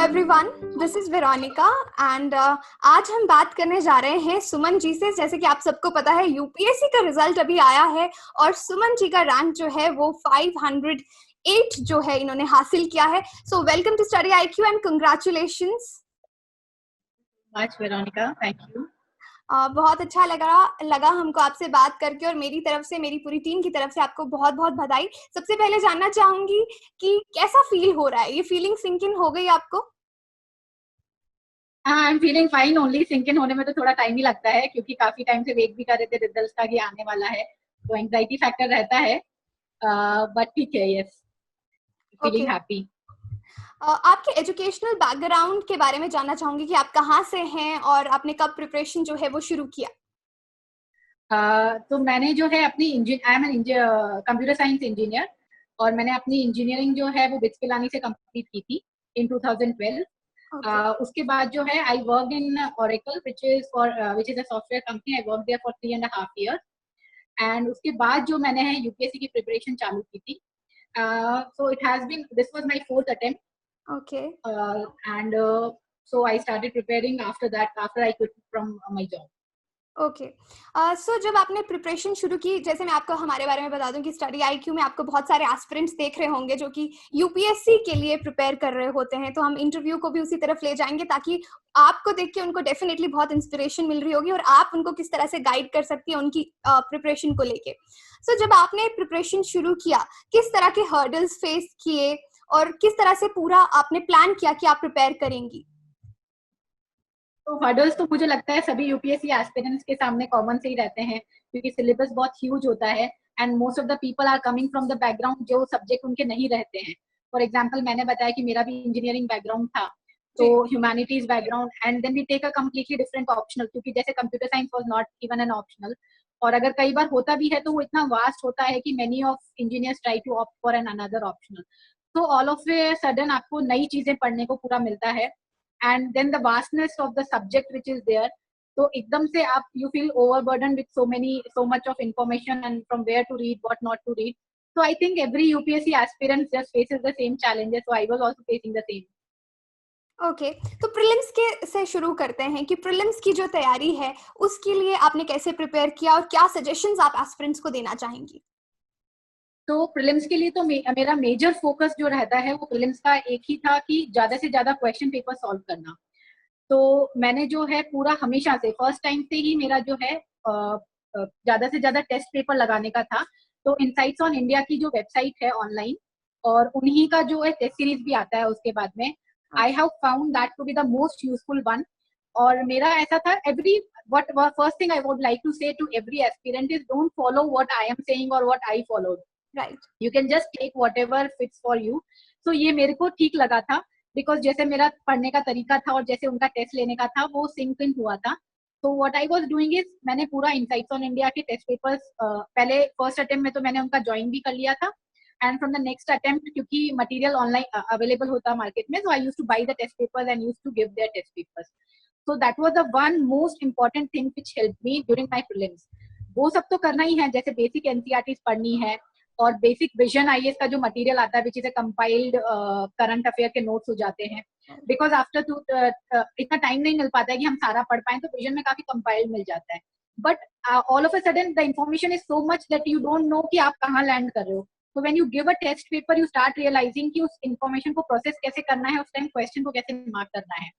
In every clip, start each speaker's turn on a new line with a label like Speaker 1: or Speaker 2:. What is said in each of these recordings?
Speaker 1: Everyone, this is Veronica and आज हम बात करने जा रहे हैं सुमन जी से। जैसे कि आप सबको पता है, यूपीएससी का रिजल्ट अभी आया है और सुमन जी का रैंक जो है वो 508 जो है इन्होंने हासिल किया है। So welcome to study IQ and congratulations.
Speaker 2: Much Veronica, thank you.
Speaker 1: बहुत अच्छा लगा हमको आपसे बात करके, और मेरी तरफ से, मेरी पूरी टीम की तरफ से आपको बहुत बहुत बधाई। सबसे पहले जानना चाहूंगी कि कैसा फील हो रहा है, ये फीलिंग सिंक इन हो गई आपको?
Speaker 2: हाँ, I am feeling fine. Only sink in होने में तो थोड़ा टाइम ही लगता है, क्योंकि काफी टाइम से वेट भी कर रहे थे रिजल्ट का कि आने वाला है, तो एंजाइटी फैक्टर रहता है। बट ठीक है, यस,
Speaker 1: ओके।
Speaker 2: Feeling happy.
Speaker 1: आपके एजुकेशनल बैकग्राउंड के बारे में जानना चाहूंगी कि आप कहाँ से हैं और आपने कब प्रिपरेशन जो है वो शुरू किया?
Speaker 2: तो मैंने जो है अपनी I am an computer science engineer, और मैंने अपनी इंजीनियरिंग जो है वो बिट्स पिलानी से कंप्लीट की थी इन 2012।
Speaker 1: ओके।
Speaker 2: उसके बाद जो है I work in Oracle, which is a software company. I worked there for 3.5 years. And उसके बाद जो मैंने है यूपीएससी की प्रिपरेशन चालू की थी। So it has been, this was my fourth attempt,
Speaker 1: okay.
Speaker 2: And so I started preparing after that, after I quit from my job.
Speaker 1: Okay. So जब आपने प्रिपरेशन शुरू की, जैसे मैं आपको हमारे बारे में बता दूं कि स्टडी आईक्यू में आपको बहुत सारे एस्पिरेंट्स देख रहे होंगे जो कि यूपीएससी के लिए प्रिपेयर कर रहे होते हैं, तो हम इंटरव्यू को भी उसी तरफ ले जाएंगे ताकि आपको देख के उनको डेफिनेटली बहुत इंस्पिरेशन मिल रही होगी और आप उनको किस तरह से गाइड कर सकती है उनकी प्रिपरेशन को लेके। सो जब आपने प्रिपरेशन शुरू किया, किस तरह के हर्डल्स फेस किए और किस तरह से पूरा आपने प्लान किया कि आप प्रिपेयर करेंगी?
Speaker 2: तो हर्डल्स तो मुझे लगता है सभी यूपीएससी एस्पिरेंट्स के सामने कॉमन से ही रहते हैं, क्योंकि सिलेबस बहुत ह्यूज होता है, and most of the people are coming from the background जो सब्जेक्ट उनके नहीं रहते हैं। फॉर एग्जाम्पल, मैंने बताया कि मेरा भी इंजीनियरिंग बैकग्राउंड था, तो humanities background, and then we take a completely different optional, क्योंकि जैसे computer science was not even an optional, और अगर कई बार होता भी है तो वो इतना वास्ट होता है कि many of engineers try to opt for an another optional. तो ऑल ऑफ ए सडन आपको नई चीजें पढ़ने को पूरा मिलता है, and then the vastness of the subject which is there, तो एकदम से आप you feel overburdened with so much of information, and from where to read, what not to read. So I think every UPSC aspirant just faces the same challenges, so I was also facing the same.
Speaker 1: Okay. तो prelims के से शुरू करते हैं कि prelims की जो तैयारी है उसके लिए आपने कैसे प्रिपेयर किया और क्या सजेशंस आप एस्पिरेंट्स को देना चाहेंगी?
Speaker 2: तो प्रीलिम्स के लिए तो मेरा मेजर फोकस जो रहता है वो प्रीलिम्स का एक ही था कि ज्यादा से ज्यादा क्वेश्चन पेपर सॉल्व करना। तो मैंने जो है पूरा हमेशा से फर्स्ट टाइम से ही मेरा जो है ज्यादा से ज्यादा टेस्ट पेपर लगाने का था। तो इनसाइट्स ऑन इंडिया की जो वेबसाइट है ऑनलाइन, और उन्हीं का जो है टेस्ट सीरीज भी आता है उसके बाद में, I have found that to be the most useful one. और मेरा ऐसा था, every what first thing I would like to say to every aspirant is don't follow what I am saying or what I followed.
Speaker 1: Right.
Speaker 2: You can just take whatever fits for you. So ये मेरे को ठीक लगा था, because जैसे मेरा पढ़ने का तरीका था और जैसे उनका टेस्ट लेने का था वो सिंक इन हुआ था। तो what I was doing is, मैंने पूरा इनसाइट्स ऑन इंडिया के टेस्ट पेपर्स पहले फर्स्ट अटेम्प्ट में तो मैंने उनका ज्वाइन भी कर लिया था, and from the next attempt, क्योंकि मटेरियल ऑनलाइन अवेलेबल होता मार्केट में, so I used to buy the test papers and used to give their test papers. So that was the one most important thing which help me during my prelims. वो सब तो करना ही है, जैसे basic NCERTs पढ़नी है, और basic vision IAS का जो मटेरियल आता है, which is compiled current affair के नोट्स हो जाते हैं, बिकॉज आफ्टर इतना टाइम नहीं मिल पाता है कि हम सारा पढ़ पाए, तो विजन में काफी कंपाइल्ड मिल जाता है। But all of a sudden the information is so much that you don't know कि आप कहाँ लैंड कर रहे हो। तो when you give a test paper, you start realising कि उस इंफॉर्मेशन को प्रोसेस कैसे करना है, उस टाइम क्वेश्चन को कैसे मार्क करना है।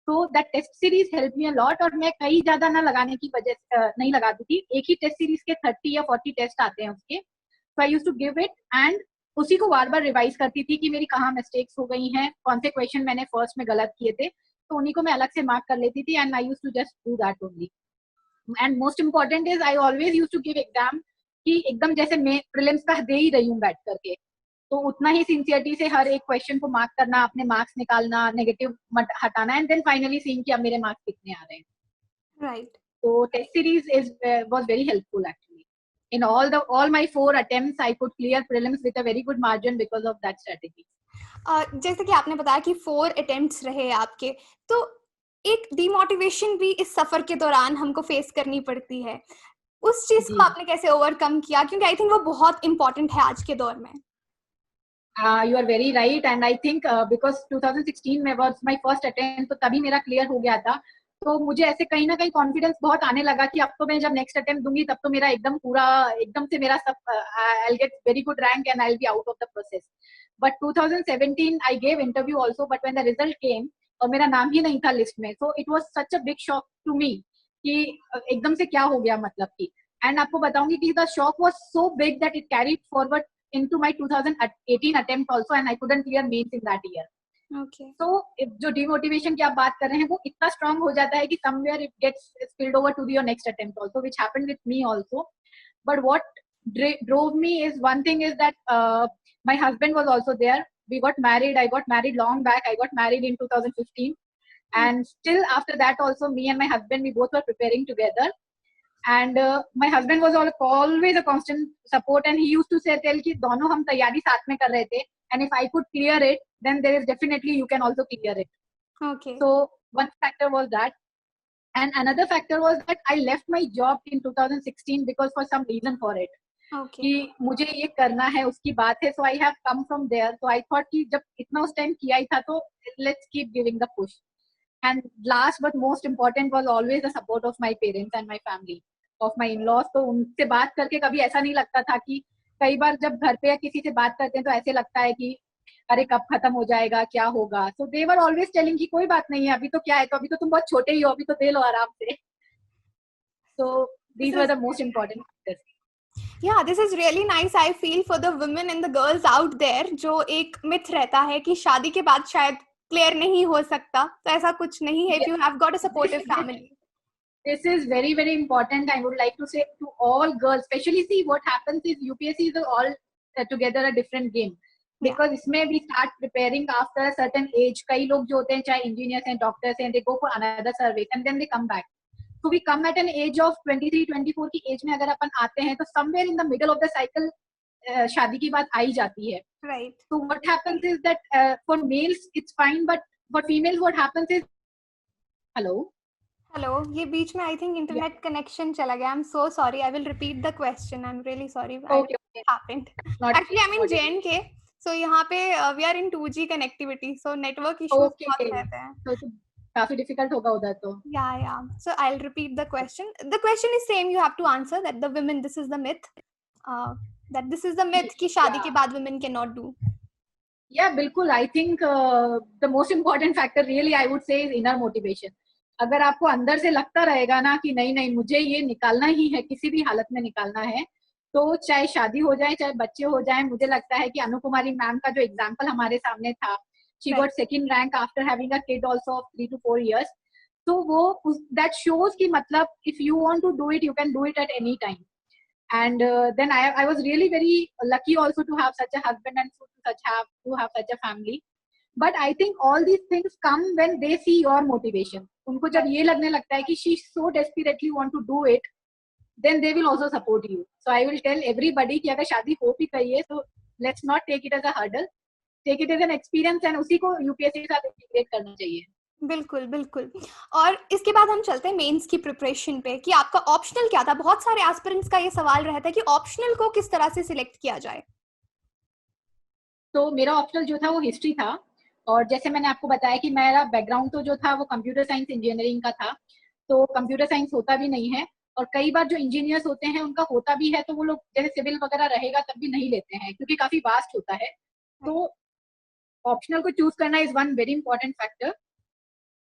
Speaker 2: तो that test series help me a lot. और मैं कई ज्यादा ना लगाने की वजह से नहीं लगाती थी, एक ही टेस्ट सीरीज के 30 या 40 टेस्ट आते हैं उसके, so I used to give it, and उसी को बार बार रिवाइज करती थी कि मेरी कहाँ मिस्टेक्स हो गई हैं, कौन से क्वेश्चन मैंने फर्स्ट में गलत किए थे, तो उन्हीं को मैं अलग से मार्क कर लेती थी, and I used to just do that only. And most important is I always used to give exam कि एकदम जैसे मैं प्रीलिम्स का दे ही रही हूँ बैठ करके, तो उतना ही सिंसियरिटी से हर एक क्वेश्चन को मार्क करना, अपने मार्क्स निकालना, नेगेटिव हटाना, एंड देन फाइनली सीइंग कि अब मेरे मार्क्स कितने आ रहे हैं।
Speaker 1: Right.
Speaker 2: So test series was very helpful actually. In all my 4 attempts, I could clear prelims with a very good margin because of that strategy.
Speaker 1: जैसे कि आपने बताया कि 4 अटेम्प्ट्स रहे आपके, तो एक डिमोटिवेशन भी इस सफर के दौरान हमको फेस करनी पड़ती है। उस चीज को
Speaker 2: जी,
Speaker 1: आपने कैसे ओवरकम किया? क्योंकि आई थिंक वो बहुत इंपॉर्टेंट है आज के दौर में।
Speaker 2: You are very right and I think because 2016 में वाज माय फर्स्ट अटेम्प्ट, तो तभी मेरा क्लियर हो गया था। तो मुझे ऐसे कहीं ना कहीं कॉन्फिडेंस बहुत आने लगा कि अब तो मैं जब नेक्स्ट अटेम्प्ट दूंगी तब तो मेरा एकदम पूरा एकदम से मेरा सब I will get very good rank and I will be out of the process. But 2017 I gave interview also, but when the result came और मेरा नाम ही नहीं था लिस्ट में, so it was such a big shock to me कि एकदम से क्या हो गया मतलब कि। एंड आपको बताऊंगी कि the shock was so big that it carried forward into my 2018 attempt also, and I couldn't clear mains in that year.
Speaker 1: Okay.
Speaker 2: So जो demotivation की आप बात कर रहे हैं वो इतना strong हो जाता है कि somewhere it gets spilled over to your next attempt also, which happened with me also. But what drove me is one thing is that my husband was also there. We got married. I got married long back. I got married in 2015, and still after that also me and my husband, we both were preparing together. And my husband was always a constant support, and he used to say tell कि दोनों हम तैयारी साथ में कर रहे थे, and if I could clear it then there is definitely you can also clear it.
Speaker 1: Okay.
Speaker 2: So one factor was that, and another factor was that I left my job in 2016 because for some reason for it.
Speaker 1: Okay.
Speaker 2: कि मुझे ये करना है उसकी बात है, so I have come from there. So I thought कि जब इतना उस टाइम किया ही था तो let's keep giving the push. And last but most important was always the support of my parents and my family, of my in-laws. तो उनसे बात करके कभी ऐसा नहीं लगता था कि कई बार जब घर पे या किसी से बात करते हैं तो ऐसे लगता है कि अरे कब खत्म हो जाएगा, क्या होगा. So they were always telling कि कोई बात नहीं है, अभी तो क्या है, तो अभी तो तुम बहुत छोटे ही हो, अभी तो दे लो आराम से. So these were the most important factors.
Speaker 1: Yeah, this is really nice. I feel for the women and the girls out there जो एक myth रहता है कि शादी के बाद शायद क्लियर नहीं हो सकता, तो ऐसा कुछ नहीं है. If you have got a supportive family.
Speaker 2: This is very very important. I would like to say to all girls, especially see what happens is UPSC is all together a different game. Because इसमें we start preparing after a certain age. कई लोग जो होते हैं चाहे engineers हैं, doctors हैं, they go for another service and then they come back. So we come at an age of 23-24 की एज में अगर अपन आते हैं तो somewhere in the middle of the cycle शादी की बात आई जाती है.
Speaker 1: Right.
Speaker 2: So what happens is that for males it's fine, but for females what happens is
Speaker 1: hello, ये बीच में आई थिंक इंटरनेट कनेक्शन चला गया. I am so sorry. I will repeat the question. I am really sorry.
Speaker 2: Okay.
Speaker 1: Happened. Actually I am in JNK, so यहाँ पे we are in 2G connectivity, so network issues बहुत रहते हैं.
Speaker 2: तो काफी difficult होगा उधर तो.
Speaker 1: Yeah. So I'll repeat the question. The question is same. You have to answer that the women. This is the myth. That this is the myth कि शादी के बाद women cannot do.
Speaker 2: Yeah, बिल्कुल. I think the most important factor really I would say is inner motivation. अगर आपको अंदर से लगता रहेगा ना कि नहीं नहीं मुझे ये निकालना ही है, किसी भी हालत में निकालना है, तो चाहे शादी हो जाए चाहे बच्चे हो जाए. मुझे लगता है कि अनु कुमारी मैम का जो एग्जाम्पल हमारे सामने था, she got second rank after having a kid also of 3 to 4 years. तो वो that shows कि मतलब if you want to do it you can do it at any time. And then I was really very lucky also to have such a husband and to have such a family. But I think all these things come when they see your motivation. उनको जब ये लगने लगता है कि she so desperately want to do it, then they will also support you. So I will tell everybody कि अगर शादी हो भी गई है तो let's not take it as a hurdle, take it as an experience and उसी को UPSC के साथ इंटीग्रेट करना चाहिए.
Speaker 1: बिल्कुल बिल्कुल. और इसके बाद हम चलते हैं मेंस की प्रिपरेशन पे कि आपका ऑप्शनल क्या था. बहुत सारे एस्पिरेंट्स का ये सवाल रहता है कि ऑप्शनल को किस तरह से सिलेक्ट किया जाए.
Speaker 2: तो मेरा ऑप्शनल जो था वो हिस्ट्री था, और जैसे मैंने आपको बताया कि मेरा बैकग्राउंड तो जो था वो कंप्यूटर साइंस इंजीनियरिंग का था. तो कंप्यूटर साइंस होता भी नहीं है, और कई बार जो इंजीनियर्स होते हैं उनका होता भी है तो वो लोग जैसे सिविल वगैरह रहेगा तब भी नहीं लेते हैं क्योंकि काफी वास्ट होता है. तो ऑप्शनल को चूज करना is one very important factor.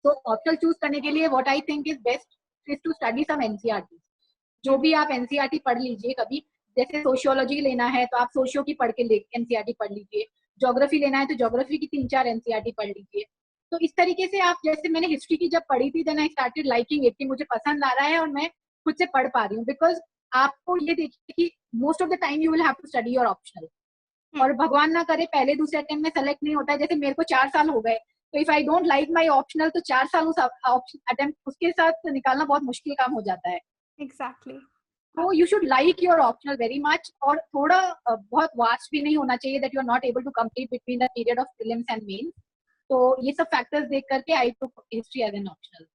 Speaker 2: तो ऑप्शनल चूज करने के लिए what I think is best is to study some NCERT. जो भी आप एनसीईआरटी पढ़ लीजिए कभी, जैसे सोशियोलॉजी लेना है तो आप सोशियो की पढ़ के एनसीईआरटी पढ़ लीजिए, ज्योग्राफी लेना है तो ज्योग्राफी की 3-4 एनसीईआरटी पढ़ लीजिए. तो इस तरीके से आप, जैसे मैंने हिस्ट्री की जब पढ़ी थी then I started liking it कि मुझे पसंद आ रहा है और मैं खुद से पढ़ पा रही हूँ. बिकॉज आपको ये देखिए कि most of the time you will have to study your optional, और भगवान ना करे पहले दूसरे अटेम्प्ट में सेलेक्ट नहीं होता है. जैसे मेरे को 4 साल हो गए, तो if I don't like my optional तो 4 साल उस अटेम्प्ट उसके साथ निकालना बहुत मुश्किल काम हो जाता है.
Speaker 1: एग्जैक्टली.
Speaker 2: तो you should like your optional very much, और थोड़ा बहुत वास्ट भी नहीं होना चाहिए that you are not able to complete between the period of prelims and mains. तो ये सब फैक्टर्स देख करके I took history as an optional.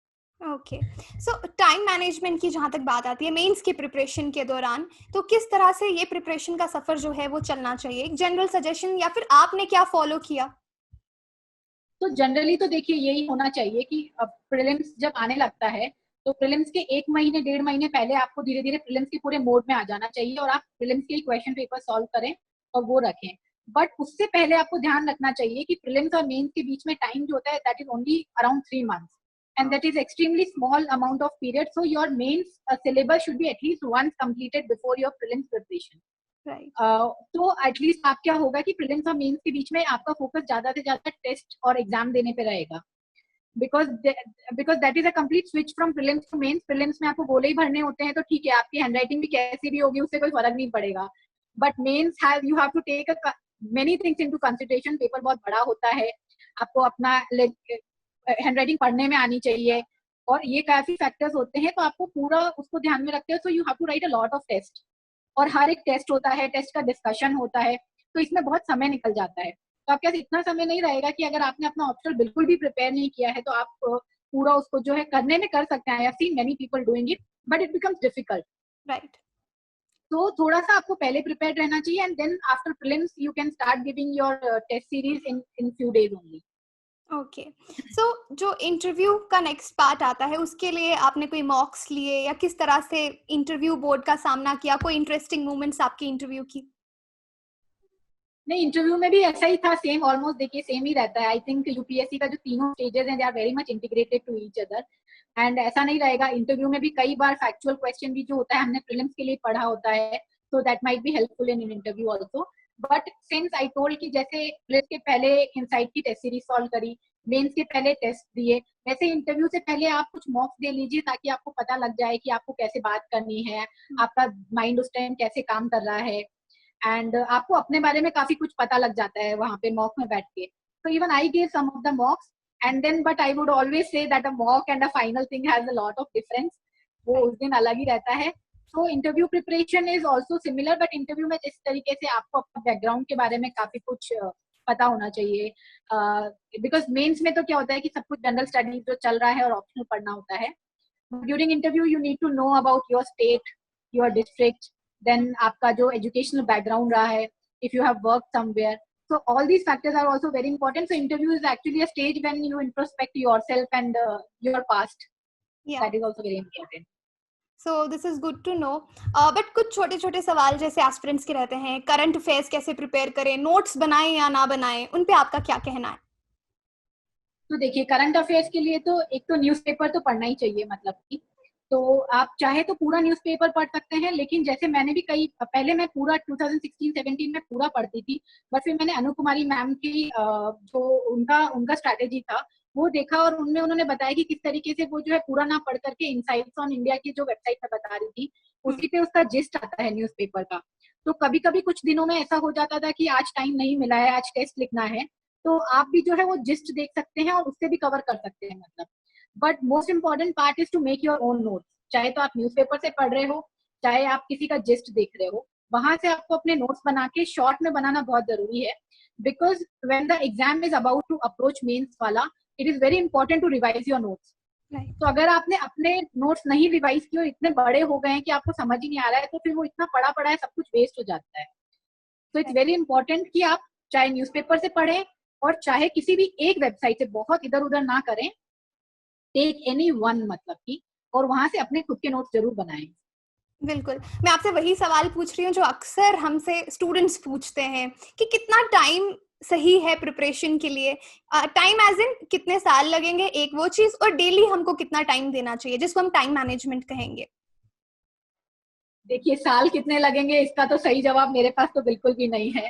Speaker 1: Okay. So time management की जहाँ तक बात आती है मेंस की प्रिपरेशन के दौरान, तो किस तरह से ये प्रिपरेशन का सफर जो है वो चलना चाहिए? एक जनरल सजेशन या फिर आपने क्या फॉलो किया?
Speaker 2: तो जनरली तो देखिए यही होना चाहिए कि अब प्रीलिम्स जब आने लगता है तो प्रीलिम्स के 1 महीने 1.5 महीने पहले आपको धीरे धीरे प्रीलिम्स के पूरे मोड में आ जाना चाहिए और आप प्रीलिम्स के क्वेश्चन पेपर सॉल्व करें और वो रखें। बट उससे पहले आपको ध्यान रखना चाहिए कि प्रीलिम्स और मेंस के बीच में टाइम जो होता है that is only around 3 months and that is extremely small amount of period, so your mains syllabus should be at least once completed before your prelims preparation.
Speaker 1: Right.
Speaker 2: तो at least आप क्या होगा कि प्रीलिम्स और mains के बीच में आपका focus ज्यादा से ज्यादा टेस्ट और एग्जाम देने पे रहेगा, because because that is a complete switch from prelims to mains. Prelims में आपको गोले ही भरने होते हैं तो ठीक है, आपकी हैंडराइटिंग भी कैसी भी होगी उससे कोई फर्क नहीं पड़ेगा, but mains have you have to take many things into consideration. Paper बहुत बड़ा होता है, आपको अपना हैंडराइटिंग पढ़ने में आनी चाहिए और ये काफी फैक्टर्स होते हैं, तो आपको पूरा उसको ध्यान में रखते हो, so you have to write a lot of test और हर एक टेस्ट होता है, टेस्ट का डिस्कशन होता है, तो इसमें बहुत समय निकल जाता है। तो आपके पास इतना समय नहीं रहेगा कि अगर आपने अपना ऑप्शनल बिल्कुल भी प्रिपेयर नहीं किया है तो आप पूरा उसको जो है करने में कर सकते हैं। I have seen many people doing it but it becomes difficult.
Speaker 1: Right.
Speaker 2: तो थोड़ा सा आपको पहले प्रिपेयर रहना चाहिए and then after prelims you can start giving your test series in few days only.
Speaker 1: Okay. So जो इंटरव्यू का next part आता है उसके लिए आपने कोई मॉक्स लिए या किस तरह से इंटरव्यू बोर्ड का सामना किया? कोई इंटरेस्टिंग मोमेंट्स आपकी इंटरव्यू की?
Speaker 2: नहीं, इंटरव्यू में भी ऐसा ही था, सेम ऑलमोस्ट देखिए सेम ही रहता है। आई थिंक यूपीएससी का जो तीनों स्टेजेस हैं they are very much integrated to each other and ऐसा नहीं रहेगा। इंटरव्यू में भी कई बार फैक्चुअल क्वेश्चन भी जो होता है हमने प्रीलिम्स के लिए पढ़ा होता है, so that might be helpful in interview also. But since I told कि जैसे प्रीलिम्स के पहले इनसाइट की टेस्ट सीरीज सॉल्व करी, मेंस के पहले टेस्ट दिए, वैसे इंटरव्यू से पहले आप कुछ मॉक्स दे लीजिए ताकि आपको पता लग जाए कि आपको कैसे बात करनी है, आपका माइंड उस टाइम कैसे काम कर रहा है एंड आपको अपने बारे में काफी कुछ पता लग जाता है वहां पे मॉक में बैठ के। तो even I gave some of the mocks and then but I would always say that a mock and a final thing has a lot of difference, वो उस दिन अलग ही रहता है। तो interview preparation is also similar, but interview में जिस तरीके से आपको अपना बैकग्राउंड के बारे में काफी कुछ पता होना चाहिए, बिकॉज मेंस में तो क्या होता है कि सब कुछ जनरल स्टडीज जो चल रहा है और ऑप्शनल पढ़ना होता है। During interview you need to know about your state, your district, then आपका जो एजुकेशनल बैकग्राउंड रहा है, if you have work somewhere, so all these factors are also very important. So interview is actually a stage when you introspect yourself and your past.
Speaker 1: या।
Speaker 2: That is also very important.
Speaker 1: So this is good to know. But कुछ छोटे छोटे सवाल जैसे aspirants के रहते हैं, current affairs कैसे प्रिपेयर करें, नोट्स बनाएं या ना बनाएं, उन पे आपका क्या कहना है?
Speaker 2: तो देखिए करंट अफेयर्स के लिए तो एक तो न्यूज़पेपर तो पढ़ना ही चाहिए, मतलब कि तो आप चाहे तो पूरा न्यूज़पेपर पढ़ सकते हैं, लेकिन जैसे मैंने भी कई पहले मैं पूरा 2016-17 में पूरा पढ़ती थी, बट फिर मैंने अनु कुमारी मैम की जो उनका उनका स्ट्रैटेजी था वो देखा और उनमें उन्होंने बताया कि किस तरीके से वो जो है पूरा ना पढ़ करके इनसाइट्स ऑन इंडिया की जो वेबसाइट में बता रही थी उसी पे उसका जिस्ट आता है न्यूज़पेपर का। तो कभी कभी कुछ दिनों में ऐसा हो जाता था कि आज टाइम नहीं मिला है, आज टेस्ट लिखना है, तो आप भी जो है वो जिस्ट देख सकते हैं और उससे भी कवर कर सकते हैं, मतलब। But most important part is to make your own notes, चाहे तो आप न्यूज़पेपर से पढ़ रहे हो चाहे आप किसी का जिस्ट देख रहे हो, वहां से आपको अपने नोट्स बना के शॉर्ट में बनाना बहुत जरूरी है, because when the exam is about to approach mains वाला, it is very important to revise your notes.
Speaker 1: Right.
Speaker 2: तो अगर आपने अपने नोट्स नहीं रिवाइज किए और इतने बड़े हो गए हैं कि आपको समझ ही नहीं आ रहा है, तो फिर वो इतना पढ़ा पढ़ा है सब कुछ वेस्ट हो जाता है। तो इट्स वेरी इंपॉर्टेंट कि आप चाहे न्यूज़पेपर से पढ़ें और चाहे किसी भी एक वेबसाइट से, बहुत इधर उधर ना करें, टेक एनी वन, मतलब कि, और वहां से अपने खुद के नोट्स जरूर बनाएं।
Speaker 1: बिल्कुल, मैं आपसे वही सवाल पूछ रही हूँ जो अक्सर हमसे स्टूडेंट्स पूछते हैं कि कितना टाइम सही है प्रिपरेशन के लिए? टाइम एज़ इन कितने साल लगेंगे, एक वो चीज़, और डेली हमको कितना टाइम देना चाहिए जिसको हम टाइम मैनेजमेंट कहेंगे?
Speaker 2: देखिए साल कितने लगेंगे इसका तो सही जवाब मेरे पास तो बिल्कुल भी नहीं है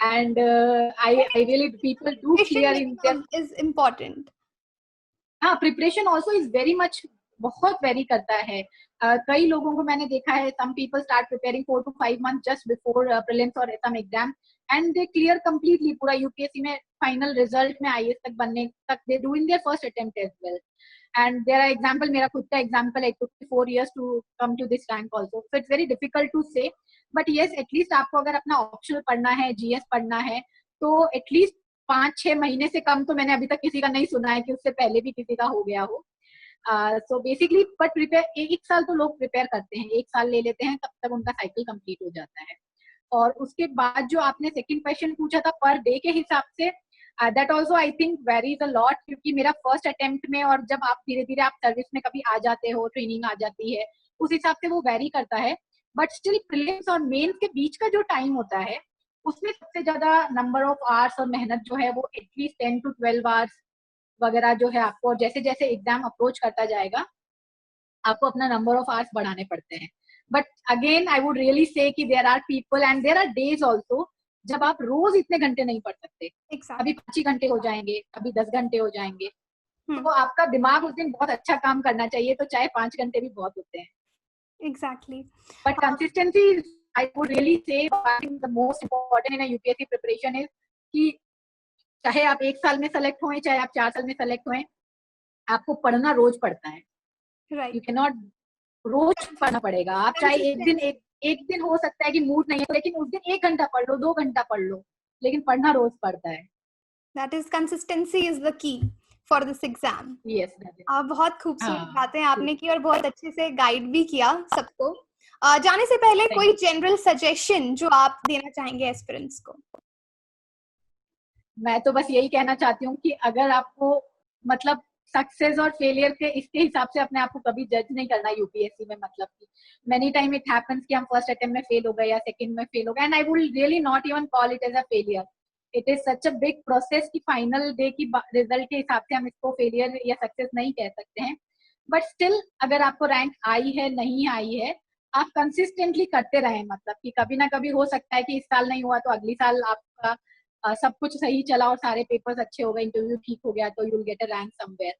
Speaker 2: and I really people do
Speaker 1: preparation
Speaker 2: clear in there.
Speaker 1: Minimum is important.
Speaker 2: हाँ, preparation also is very much, बहुत वेरी करता है। कई लोगों को मैंने देखा है, some people start preparing 4 to 5 months just before prelims और some exam and they clear completely पूरा यूपीएससी में फाइनल रिजल्ट में आईएएस तक बनने तक they do in their first attempt as well. And there are example, मेरा खुद का एग्जाम्पल है, it took 4 years to come to this rank also, so it's very difficult to say, but yes at least आपको अगर अपना optional पढ़ना है, GS पढ़ना है, तो एटलीस्ट 5-6 महीने से कम तो मैंने अभी तक किसी का नहीं सुना है कि उससे पहले भी किसी का हो गया हो। सो बेसिकली बट प्रिपेयर 1 साल तो लोग प्रिपेयर करते हैं, 1 साल ले लेते हैं, तब तक उनका साइकिल कंप्लीट हो जाता है। और उसके बाद जो आपने सेकंड क्वेश्चन पूछा था पर डे के हिसाब से, that also I think varies a lot, क्योंकि मेरा फर्स्ट अटेम्प्ट में और जब आप धीरे धीरे आप सर्विस में कभी आ जाते हो, ट्रेनिंग आ जाती है, उस हिसाब से वो वेरी करता है। बट स्टिल प्रीलिम्स और मेंस के बीच का जो टाइम होता है उसमें सबसे ज्यादा नंबर ऑफ आवर्स और मेहनत जो है वो एटलीस्ट 10 to 12 आवर्स वगैरह जो है आपको, और जैसे जैसे एग्जाम अप्रोच करता जाएगा आपको अपना नंबर ऑफ आवर्स बढ़ाने पड़ते हैं। But again I would really say कि there are people and there are days also जब आप रोज इतने घंटे नहीं पढ़ सकते। कभी 5 ही घंटे हो जाएंगे, कभी 10 घंटे हो जाएंगे, तो आपका दिमाग उस दिन बहुत अच्छा काम करना चाहिए, तो चाहे 5 घंटे भी बहुत होते हैं।
Speaker 1: Exactly.
Speaker 2: But consistency I would really से the most important in UPSC preparation is कि चाहे आप 1 साल में सेलेक्ट हुए, चाहे आप 4 साल में सेलेक्ट हुए, आपको पढ़ना रोज पड़ता है।
Speaker 1: Right.
Speaker 2: यू कैन नॉट, रोज पढ़ना पड़ेगा। आप चाहे एक दिन हो सकता है कि मूड नहीं है, लेकिन उस दिन 1 घंटा पढ़ लो, 2 घंटा पढ़ लो, लेकिन पढ़ना रोज पड़ता है।
Speaker 1: That is, consistency is the key for this exam.
Speaker 2: Yes,
Speaker 1: बहुत खूबसूरत
Speaker 2: हाँ,
Speaker 1: बातें आपने की और बहुत अच्छे से गाइड भी किया सबको। जाने से पहले कोई जनरल सजेशन जो आप देना चाहेंगे एस्पिरेंट्स को?
Speaker 2: मैं तो बस यही कहना चाहती हूँ कि अगर आपको मतलब सक्सेस और फेलियर के इसके हिसाब से अपने आप को कभी जज नहीं करना यूपीएससी में। मतलब कि मेनी टाइम इट हैपेंस कि हम फर्स्ट अटेम्प्ट में फेल हो गए या सेकंड में फेल हो गए, and I would really not even call it as a failure. It is such a big process कि फाइनल डे की रिजल्ट के हिसाब से हम इसको फेलियर या सक्सेस नहीं कह सकते हैं। बट स्टिल अगर आपको रैंक आई है, नहीं आई है, आप कंसिस्टेंटली करते रहें। मतलब कि कभी ना कभी हो सकता है कि इस साल नहीं हुआ तो अगली साल आपका सब कुछ सही चला और सारे पेपर्स अच्छे हो गए, इंटरव्यू ठीक हो गया, तो you will get a rank somewhere.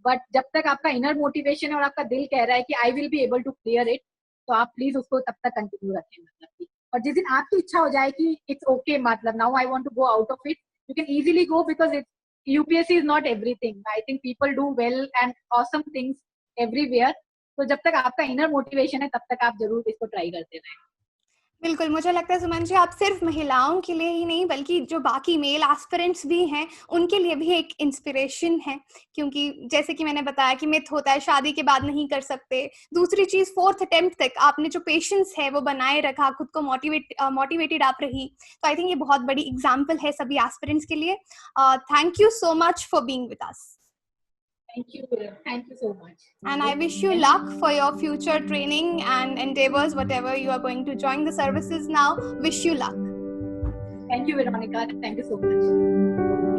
Speaker 2: But जब तक आपका इनर मोटिवेशन है और आपका दिल कह रहा है कि I will be able to clear it, तो आप प्लीज उसको तब तक कंटिन्यू रखें। मतलब कि और जिस दिन आपकी इच्छा हो जाए कि इट्स ओके, मतलब now I want to go out of it, you can easily go, because it UPSC is not everything. I think people do well and awesome things everywhere. तो जब तक आपका इनर मोटिवेशन है तब तक आप जरूर इसको ट्राई करते रहें।
Speaker 1: बिल्कुल, मुझे लगता है सुमन जी, आप सिर्फ महिलाओं के लिए ही नहीं बल्कि जो बाकी मेल एस्पिरेंट्स भी हैं उनके लिए भी एक इंस्पिरेशन है, क्योंकि जैसे कि मैंने बताया कि मिथ होता है शादी के बाद नहीं कर सकते। दूसरी चीज, फोर्थ अटेम्प्ट तक आपने जो पेशेंस है वो बनाए रखा, खुद को मोटिवेटेड आप रही, तो आई थिंक ये बहुत बड़ी एग्जाम्पल है सभी एस्पिरेंट्स के लिए। Thank you so much for being with us.
Speaker 2: Thank you so much.
Speaker 1: And I wish you luck for your future training and endeavors, whatever you are going to join the services now. Wish you luck.
Speaker 2: Thank you, Veronica. Thank you so much.